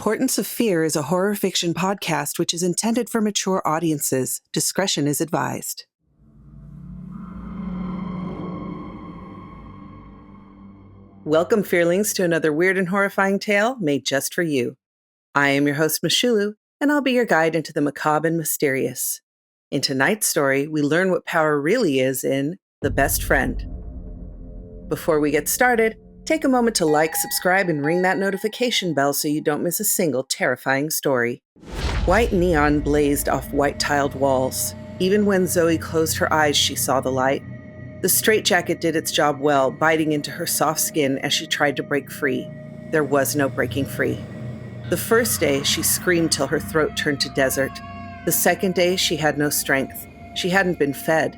Portents of Fear is a horror fiction podcast which is intended for mature audiences. Discretion is advised. Welcome, Fearlings, to another weird and horrifying tale made just for you. I am your host, Michulhu, and I'll be your guide into the macabre and mysterious. In tonight's story, we learn what power really is in The Best Friend. Before we get started, take a moment to like, subscribe, and ring that notification bell so you don't miss a single terrifying story. White neon blazed off white-tiled walls. Even when Zoe closed her eyes, she saw the light. The straitjacket did its job well, biting into her soft skin as she tried to break free. There was no breaking free. The first day, she screamed till her throat turned to desert. The second day, she had no strength. She hadn't been fed.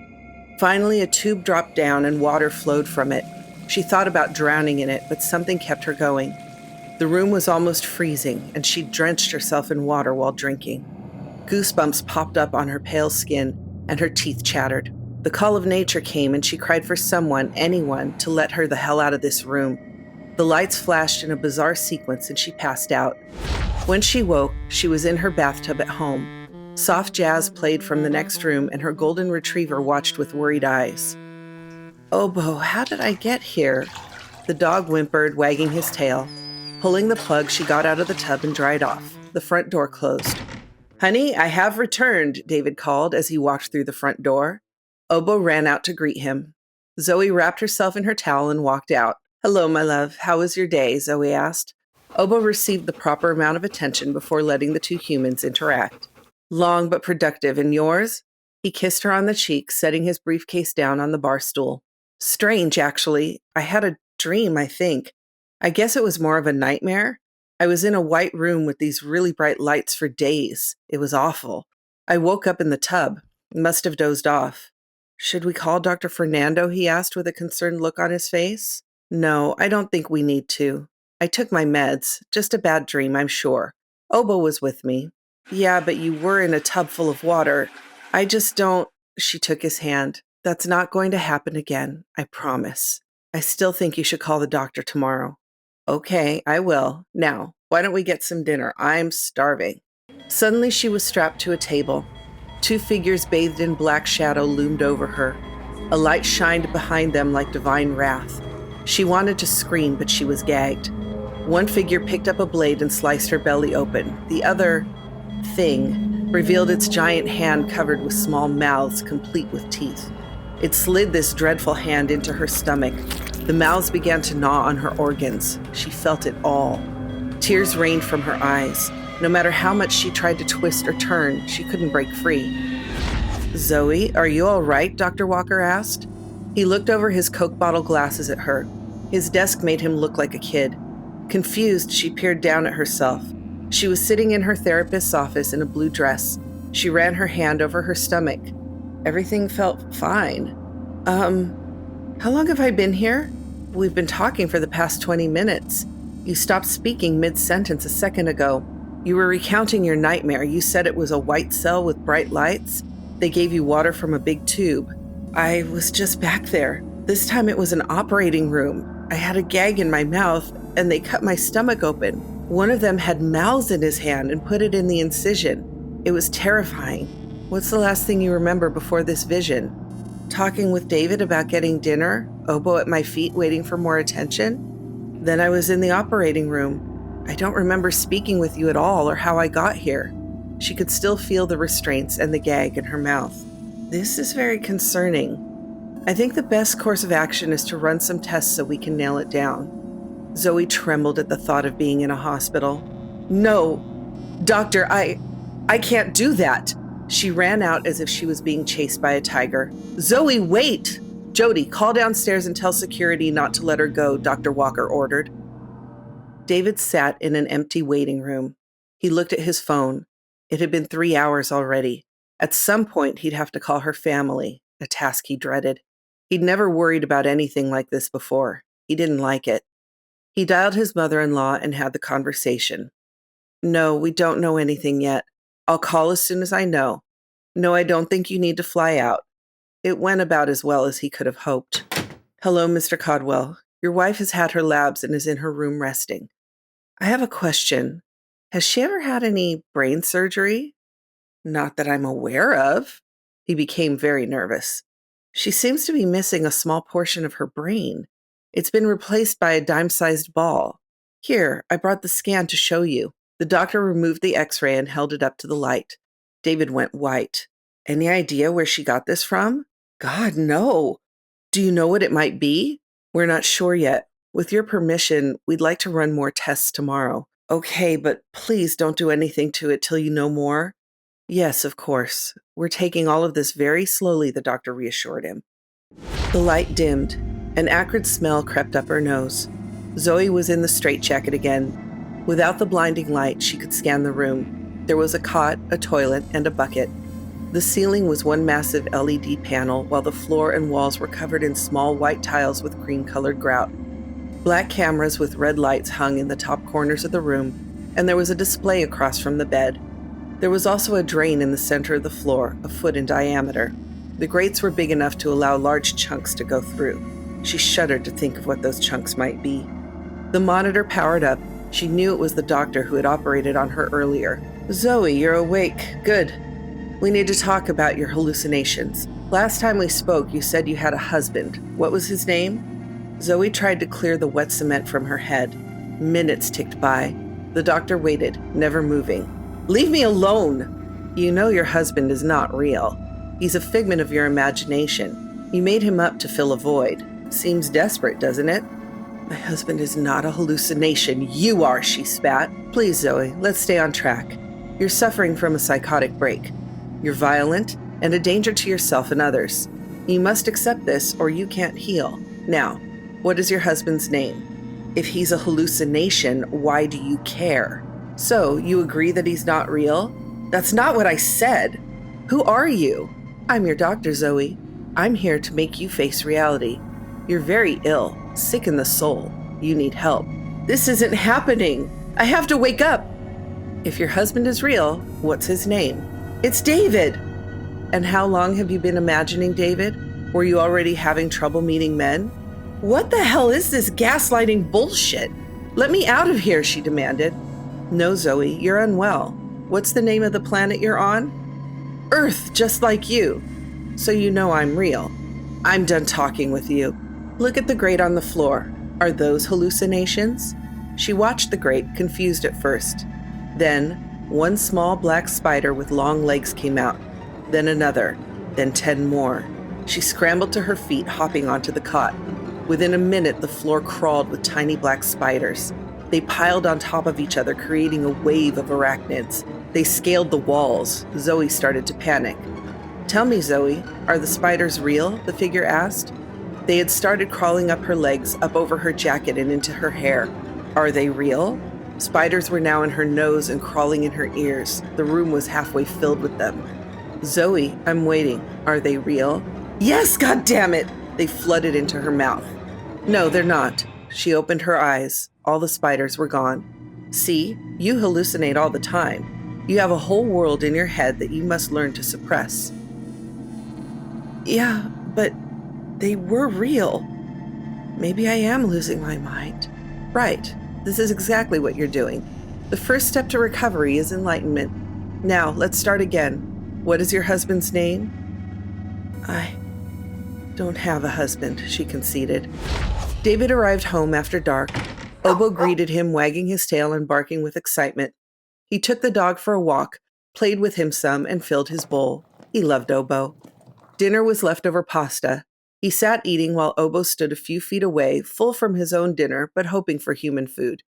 Finally, a tube dropped down and water flowed from it. She thought about drowning in it, but something kept her going. The room was almost freezing, and she drenched herself in water while drinking. Goosebumps popped up on her pale skin, and her teeth chattered. The call of nature came, and she cried for someone, anyone, to let her the hell out of this room. The lights flashed in a bizarre sequence, and she passed out. When she woke, she was in her bathtub at home. Soft jazz played from the next room, and her golden retriever watched with worried eyes. "Obo, how did I get here?" The dog whimpered, wagging his tail. Pulling the plug, she got out of the tub and dried off. The front door closed. "Honey, I have returned," David called as he walked through the front door. Obo ran out to greet him. Zoe wrapped herself in her towel and walked out. "Hello, my love. How was your day?" Zoe asked. Obo received the proper amount of attention before letting the two humans interact. "Long but productive. And yours?" He kissed her on the cheek, setting his briefcase down on the bar stool. "Strange, actually. I had a dream, I think. I guess it was more of a nightmare. I was in a white room with these really bright lights for days. It was awful. I woke up in the tub. Must have dozed off." "Should we call Dr. Fernando?" he asked with a concerned look on his face. "No, I don't think we need to. I took my meds. Just a bad dream, I'm sure. Obo was with me." "Yeah, but you were in a tub full of water. I just don't—" She took his hand. "That's not going to happen again, I promise. I still think you should call the doctor tomorrow." "Okay, I will. Now, why don't we get some dinner? I'm starving." Suddenly she was strapped to a table. Two figures bathed in black shadow loomed over her. A light shined behind them like divine wrath. She wanted to scream, but she was gagged. One figure picked up a blade and sliced her belly open. The other thing revealed its giant hand covered with small mouths complete with teeth. It slid this dreadful hand into her stomach. The mouths began to gnaw on her organs. She felt it all. Tears rained from her eyes. No matter how much she tried to twist or turn, she couldn't break free. "Zoe, are you all right?" Dr. Walker asked. He looked over his Coke bottle glasses at her. His desk made him look like a kid. Confused, she peered down at herself. She was sitting in her therapist's office in a blue dress. She ran her hand over her stomach. Everything felt fine. How long have I been here?" "We've been talking for the past 20 minutes. You stopped speaking mid-sentence a second ago. You were recounting your nightmare. You said it was a white cell with bright lights. They gave you water from a big tube. I was just back there. This time it was an operating room. I had a gag in my mouth, and they cut my stomach open. One of them had mouths in his hand and put it in the incision. It was terrifying." "What's the last thing you remember before this vision?" "Talking with David about getting dinner, Obo at my feet waiting for more attention. Then I was in the operating room. I don't remember speaking with you at all or how I got here." She could still feel the restraints and the gag in her mouth. "This is very concerning. I think the best course of action is to run some tests so we can nail it down." Zoe trembled at the thought of being in a hospital. "No, doctor, I can't do that." She ran out as if she was being chased by a tiger. "Zoe, wait!" "Jody, call downstairs and tell security not to let her go," Dr. Walker ordered. David sat in an empty waiting room. He looked at his phone. It had been 3 hours already. At some point, he'd have to call her family, a task he dreaded. He'd never worried about anything like this before. He didn't like it. He dialed his mother-in-law and had the conversation. "No, we don't know anything yet. I'll call as soon as I know. No, I don't think you need to fly out." It went about as well as he could have hoped. "Hello, Mr. Codwell. Your wife has had her labs and is in her room resting. I have a question. Has she ever had any brain surgery? Not that I'm aware of. He became very nervous. She seems to be missing a small portion of her brain. It's been replaced by a dime-sized ball. Here, I brought the scan to show you. The doctor removed the x-ray and held it up to the light. David went white. Any idea where she got this from? God, no. Do you know what it might be? We're not sure yet. With your permission, we'd like to run more tests tomorrow. Okay, but please don't do anything to it till you know more. Yes, of course. We're taking all of this very slowly, the doctor reassured him. The light dimmed. An acrid smell crept up her nose. Zoe was in the straitjacket again. Without the blinding light, she could scan the room. There was a cot, a toilet, and a bucket. The ceiling was one massive LED panel, while the floor and walls were covered in small white tiles with cream-colored grout. Black cameras with red lights hung in the top corners of the room, and there was a display across from the bed. There was also a drain in the center of the floor, a foot in diameter. The grates were big enough to allow large chunks to go through. She shuddered to think of what those chunks might be. The monitor powered up. She knew it was the doctor who had operated on her earlier. Zoe, you're awake. Good. We need to talk about your hallucinations. Last time we spoke, you said you had a husband. What was his name? Zoe tried to clear the wet cement from her head. Minutes ticked by. The doctor waited, never moving. Leave me alone! You know your husband is not real. He's a figment of your imagination. You made him up to fill a void. Seems desperate, doesn't it? My husband is not a hallucination. You are, she spat. Please, Zoe, let's stay on track. You're suffering from a psychotic break. You're violent and a danger to yourself and others. You must accept this or you can't heal. Now, what is your husband's name? If he's a hallucination, why do you care? So, you agree that he's not real? That's not what I said. Who are you? I'm your doctor, Zoe. I'm here to make you face reality. You're very ill, sick in the soul. You need help. This isn't happening. I have to wake up. If your husband is real, what's his name? It's David. And how long have you been imagining David? Were you already having trouble meeting men? What the hell is this gaslighting bullshit? Let me out of here, she demanded. No, Zoe, you're unwell. What's the name of the planet you're on? Earth, just like you. So you know I'm real. I'm done talking with you. Look at the grate on the floor. Are those hallucinations? She watched the grate, confused at first. Then, one small black spider with long legs came out. Then another. Then 10 more. She scrambled to her feet, hopping onto the cot. Within a minute, the floor crawled with tiny black spiders. They piled on top of each other, creating a wave of arachnids. They scaled the walls. Zoe started to panic. Tell me, Zoe, are the spiders real? The figure asked. They had started crawling up her legs, up over her jacket and into her hair. Are they real? Spiders were now in her nose and crawling in her ears. The room was halfway filled with them. Zoe, I'm waiting. Are they real? Yes, goddammit! They flooded into her mouth. No, they're not. She opened her eyes. All the spiders were gone. See, you hallucinate all the time. You have a whole world in your head that you must learn to suppress. Yeah, but they were real. Maybe I am losing my mind. Right. This is exactly what you're doing. The first step to recovery is enlightenment. Now, let's start again. What is your husband's name? I don't have a husband, she conceded. David arrived home after dark. Obo greeted him, wagging his tail and barking with excitement. He took the dog for a walk, played with him some, and filled his bowl. He loved Obo. Dinner was leftover pasta. He sat eating while Obo stood a few feet away, full from his own dinner, but hoping for human food.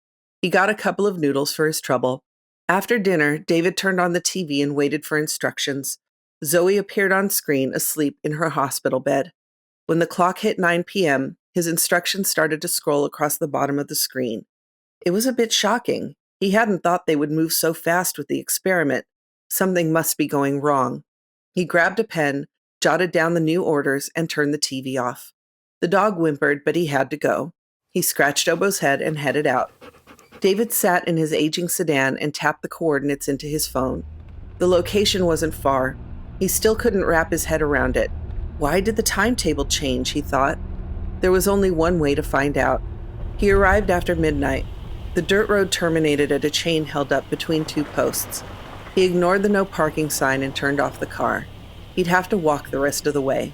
He got a couple of noodles for his trouble. After dinner, David turned on the TV and waited for instructions. Zoe appeared on screen, asleep in her hospital bed. When the clock hit 9 p.m., his instructions started to scroll across the bottom of the screen. It was a bit shocking. He hadn't thought they would move so fast with the experiment. Something must be going wrong. He grabbed a pen, jotted down the new orders, and turned the TV off. The dog whimpered, but he had to go. He scratched Obo's head and headed out. David sat in his aging sedan and tapped the coordinates into his phone. The location wasn't far. He still couldn't wrap his head around it. Why did the timetable change, he thought. There was only one way to find out. He arrived after midnight. The dirt road terminated at a chain held up between two posts. He ignored the no parking sign and turned off the car. He'd have to walk the rest of the way.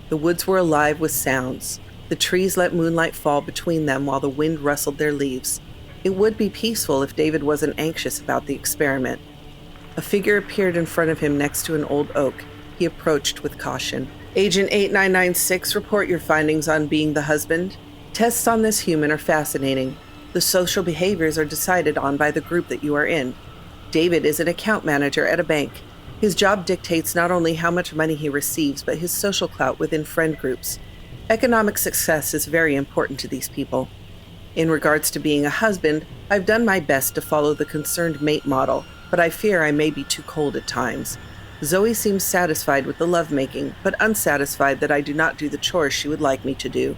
The woods were alive with sounds. The trees let moonlight fall between them while the wind rustled their leaves. It would be peaceful if David wasn't anxious about the experiment. A figure appeared in front of him next to an old oak. He approached with caution. Agent 8996, report your findings on being the husband. Tests on this human are fascinating. The social behaviors are decided on by the group that you are in. David is an account manager at a bank. His job dictates not only how much money he receives, but his social clout within friend groups. Economic success is very important to these people. In regards to being a husband, I've done my best to follow the concerned mate model, but I fear I may be too cold at times. Zoe seems satisfied with the lovemaking, but unsatisfied that I do not do the chores she would like me to do.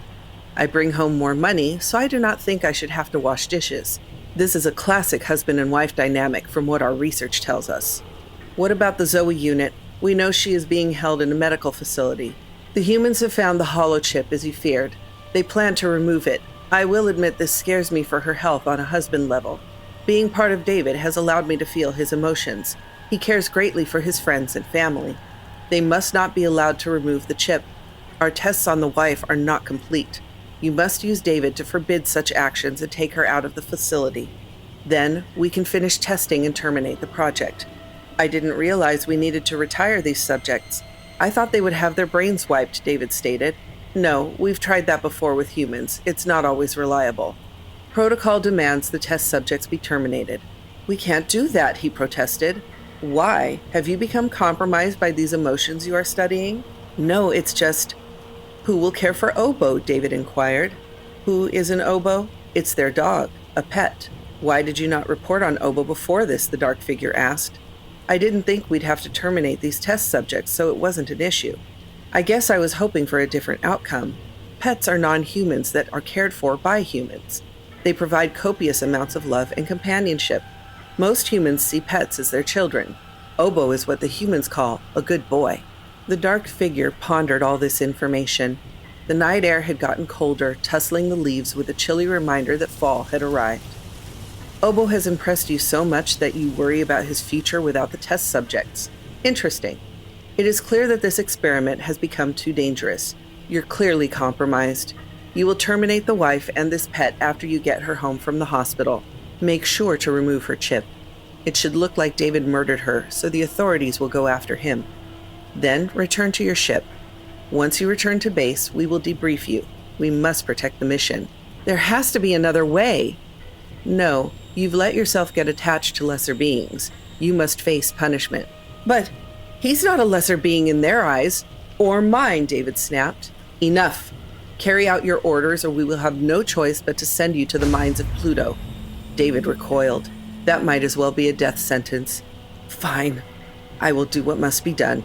I bring home more money, so I do not think I should have to wash dishes. This is a classic husband and wife dynamic from what our research tells us. What about the Zoe unit? We know she is being held in a medical facility. The humans have found the hollow chip as you feared. They plan to remove it. I will admit this scares me for her health on a husband level. Being part of David has allowed me to feel his emotions. He cares greatly for his friends and family. They must not be allowed to remove the chip. Our tests on the wife are not complete. You must use David to forbid such actions and take her out of the facility. Then we can finish testing and terminate the project. I didn't realize we needed to retire these subjects. I thought they would have their brains wiped, David stated. No, we've tried that before with humans. It's not always reliable. Protocol demands the test subjects be terminated. We can't do that, he protested. Why? Have you become compromised by these emotions you are studying? No, it's just... Who will care for Obo? David inquired. Who is an Obo? It's their dog, a pet. Why did you not report on Obo before this? The dark figure asked. I didn't think we'd have to terminate these test subjects, so it wasn't an issue. I guess I was hoping for a different outcome. Pets are non-humans that are cared for by humans. They provide copious amounts of love and companionship. Most humans see pets as their children. Obo is what the humans call a good boy. The dark figure pondered all this information. The night air had gotten colder, tussling the leaves with a chilly reminder that fall had arrived. Obo has impressed you so much that you worry about his future without the test subjects. Interesting. It is clear that this experiment has become too dangerous. You're clearly compromised. You will terminate the wife and this pet after you get her home from the hospital. Make sure to remove her chip. It should look like David murdered her, so the authorities will go after him. Then return to your ship. Once you return to base, we will debrief you. We must protect the mission. There has to be another way. No, you've let yourself get attached to lesser beings. You must face punishment. But he's not a lesser being in their eyes. Or mine, David snapped. Enough. Carry out your orders or we will have no choice but to send you to the mines of Pluto. David recoiled. That might as well be a death sentence. Fine. I will do what must be done.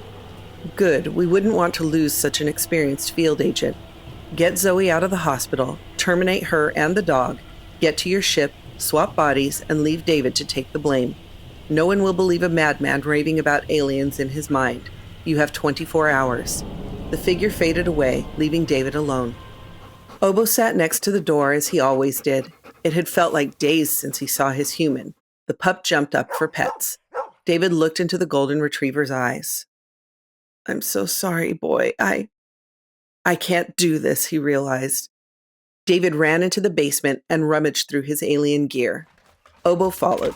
Good. We wouldn't want to lose such an experienced field agent. Get Zoe out of the hospital, terminate her and the dog, get to your ship, swap bodies, and leave David to take the blame. No one will believe a madman raving about aliens in his mind. You have 24 hours. The figure faded away, leaving David alone. Obo sat next to the door as he always did. It had felt like days since he saw his human. The pup jumped up for pets. David looked into the golden retriever's eyes. I'm so sorry, boy. I can't do this, he realized. David ran into the basement and rummaged through his alien gear. Obo followed.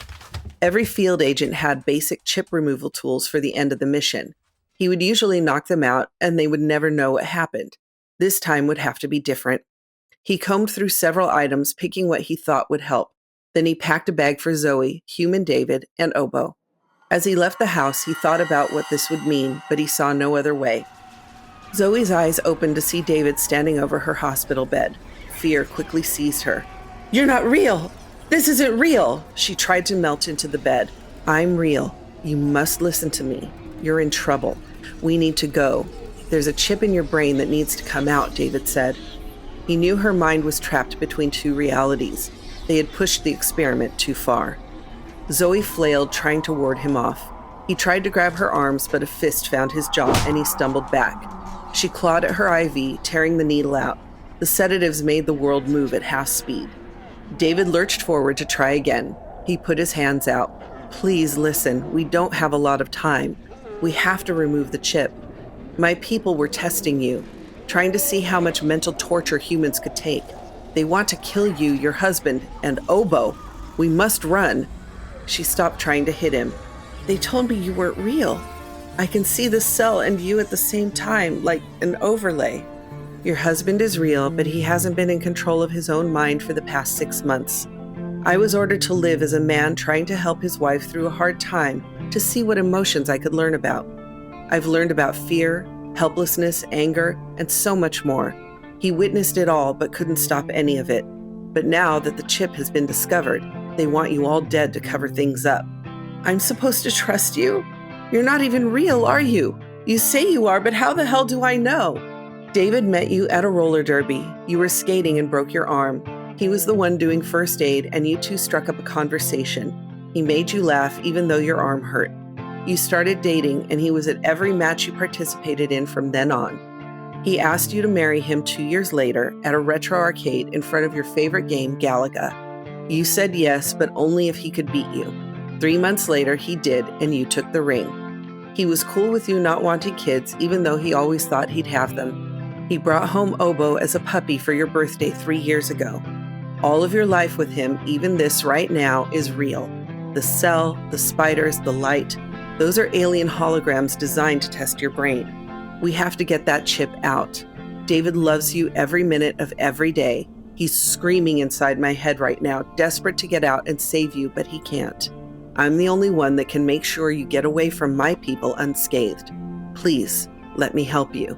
Every field agent had basic chip removal tools for the end of the mission. He would usually knock them out, and they would never know what happened. This time would have to be different. He combed through several items, picking what he thought would help. Then he packed a bag for Zoe, human David, and Obo. As he left the house, he thought about what this would mean, but he saw no other way. Zoe's eyes opened to see David standing over her hospital bed. Fear quickly seized her. You're not real! This isn't real! She tried to melt into the bed. I'm real. You must listen to me. You're in trouble. We need to go. There's a chip in your brain that needs to come out, David said. He knew her mind was trapped between two realities. They had pushed the experiment too far. Zoe flailed, trying to ward him off. He tried to grab her arms, but a fist found his jaw and he stumbled back. She clawed at her IV, tearing the needle out. The sedatives made the world move at half speed. David lurched forward to try again. He put his hands out. Please listen, we don't have a lot of time. We have to remove the chip. My people were testing you, trying to see how much mental torture humans could take. They want to kill you, your husband, and Obo. We must run. She stopped trying to hit him. They told me you weren't real. I can see the cell and you at the same time, like an overlay. Your husband is real, but he hasn't been in control of his own mind for the past 6 months. I was ordered to live as a man trying to help his wife through a hard time to see what emotions I could learn about. I've learned about fear, helplessness, anger, and so much more. He witnessed it all but couldn't stop any of it. But now that the chip has been discovered, they want you all dead to cover things up. I'm supposed to trust you? You're not even real, are you? You say you are, but how the hell do I know? David met you at a roller derby. You were skating and broke your arm. He was the one doing first aid, and you two struck up a conversation. He made you laugh even though your arm hurt. You started dating, and he was at every match you participated in from then on. He asked you to marry him 2 years later at a retro arcade in front of your favorite game, Galaga. You said yes, but only if he could beat you. 3 months later, he did, and you took the ring. He was cool with you not wanting kids, even though he always thought he'd have them. He brought home Obo as a puppy for your birthday 3 years ago. All of your life with him, even this right now, is real. The cell, the spiders, the light, those are alien holograms designed to test your brain. We have to get that chip out. David loves you every minute of every day. He's screaming inside my head right now, desperate to get out and save you, but he can't. I'm the only one that can make sure you get away from my people unscathed. Please, let me help you.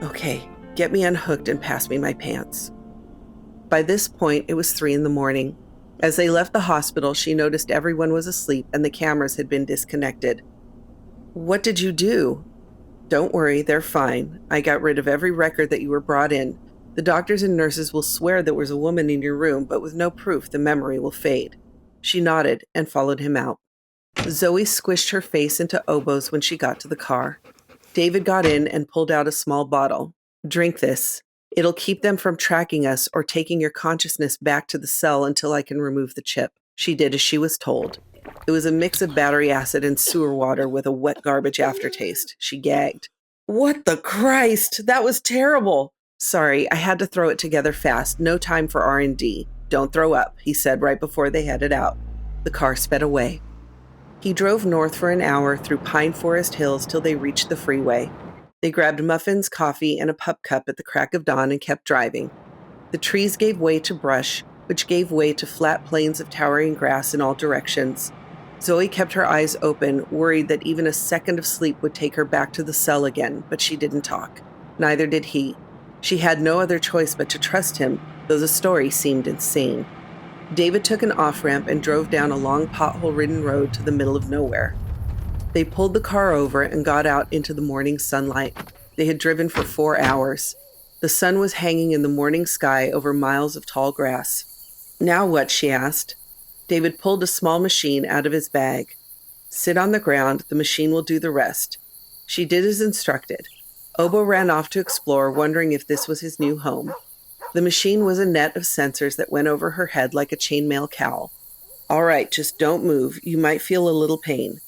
Okay, get me unhooked and pass me my pants. By this point, it was 3 a.m. As they left the hospital, she noticed everyone was asleep and the cameras had been disconnected. What did you do? Don't worry, they're fine. I got rid of every record that you were brought in. The doctors and nurses will swear there was a woman in your room, but with no proof, the memory will fade. She nodded and followed him out. Zoe squished her face into Obo's when she got to the car. David got in and pulled out a small bottle. Drink this. It'll keep them from tracking us or taking your consciousness back to the cell until I can remove the chip. She did as she was told. It was a mix of battery acid and sewer water with a wet garbage aftertaste. She gagged. What the Christ? That was terrible. Sorry, I had to throw it together fast. No time for R&D. Don't throw up, he said right before they headed out. The car sped away. He drove north for an hour through pine forest hills till they reached the freeway. They grabbed muffins, coffee, and a pup cup at the crack of dawn and kept driving. The trees gave way to brush, which gave way to flat plains of towering grass in all directions. Zoe kept her eyes open, worried that even a second of sleep would take her back to the cell again, but she didn't talk. Neither did he. She had no other choice but to trust him, though the story seemed insane. David took an off-ramp and drove down a long pothole-ridden road to the middle of nowhere. They pulled the car over and got out into the morning sunlight. They had driven for 4 hours. The sun was hanging in the morning sky over miles of tall grass. Now what? She asked. David pulled a small machine out of his bag. Sit on the ground, the machine will do the rest. She did as instructed. Obo ran off to explore, wondering if this was his new home. The machine was a net of sensors that went over her head like a chainmail cowl. All right, just don't move. You might feel a little pain.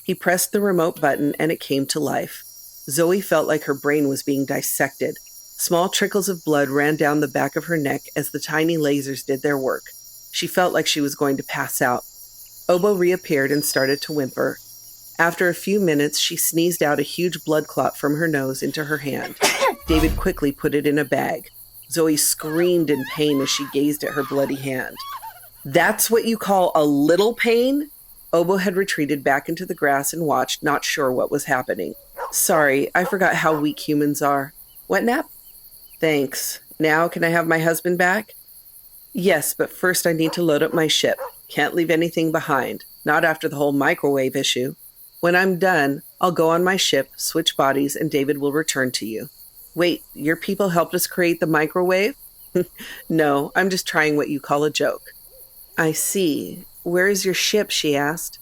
He pressed the remote button and it came to life. Zoe felt like her brain was being dissected. Small trickles of blood ran down the back of her neck as the tiny lasers did their work. She felt like she was going to pass out. Obo reappeared and started to whimper. After a few minutes, she sneezed out a huge blood clot from her nose into her hand. David quickly put it in a bag. Zoe screamed in pain as she gazed at her bloody hand. That's what you call a little pain? Obo had retreated back into the grass and watched, not sure what was happening. Sorry, I forgot how weak humans are. Wet nap? Thanks. Now can I have my husband back? Yes, but first I need to load up my ship. Can't leave anything behind. Not after the whole microwave issue. When I'm done, I'll go on my ship, switch bodies, and David will return to you. Wait, your people helped us create the microwave? No, I'm just trying what you call a joke. I see. Where is your ship? She asked.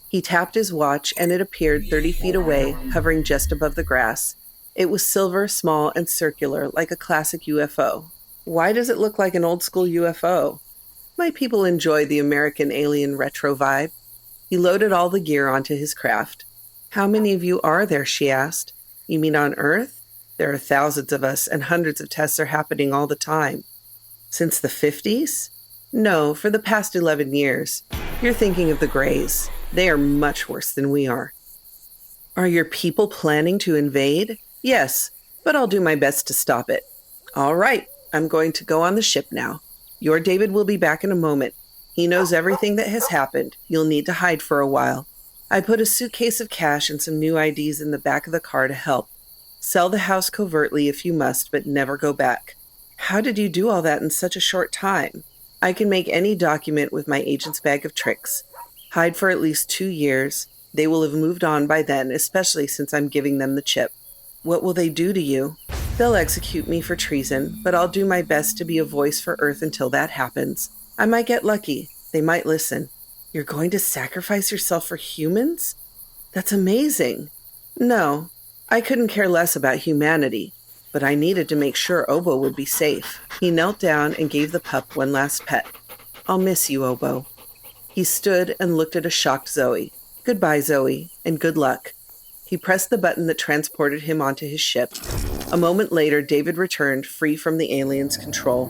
He tapped his watch, and it appeared 30 feet away, hovering just above the grass. It was silver, small, and circular, like a classic UFO. Why does it look like an old school UFO? My people enjoy the American alien retro vibe. He loaded all the gear onto his craft. How many of you are there? She asked. You mean on Earth? There are thousands of us, and hundreds of tests are happening all the time. Since the 50s? No, for the past 11 years. You're thinking of the Greys. They are much worse than we are. Are your people planning to invade? Yes, but I'll do my best to stop it. All right, I'm going to go on the ship now. Your David will be back in a moment. He knows everything that has happened. You'll need to hide for a while. I put a suitcase of cash and some new IDs in the back of the car to help. Sell the house covertly if you must, but never go back. How did you do all that in such a short time? I can make any document with my agent's bag of tricks. Hide for at least 2 years. They will have moved on by then, especially since I'm giving them the chip. What will they do to you? They'll execute me for treason, but I'll do my best to be a voice for Earth until that happens. I might get lucky. They might listen. You're going to sacrifice yourself for humans? That's amazing. No, I couldn't care less about humanity, but I needed to make sure Obo would be safe. He knelt down and gave the pup one last pet. I'll miss you, Obo. He stood and looked at a shocked Zoe. Goodbye, Zoe, and good luck. He pressed the button that transported him onto his ship. A moment later, David returned, free from the aliens' control.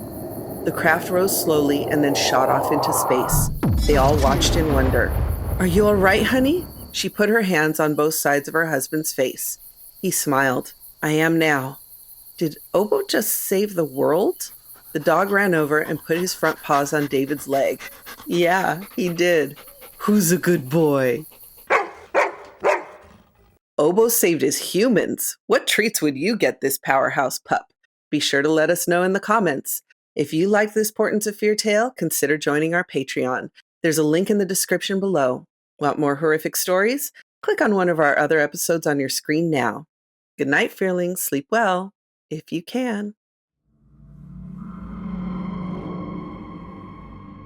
The craft rose slowly and then shot off into space. They all watched in wonder. Are you all right, honey? She put her hands on both sides of her husband's face. He smiled. I am now. Did Obo just save the world? The dog ran over and put his front paws on David's leg. Yeah, he did. Who's a good boy? Obo saved his humans. What treats would you get this powerhouse pup? Be sure to let us know in the comments. If you like this Portents of Fear tale, consider joining our Patreon. There's a link in the description below. Want more horrific stories? Click on one of our other episodes on your screen now. Good night, Fearlings. Sleep well, if you can.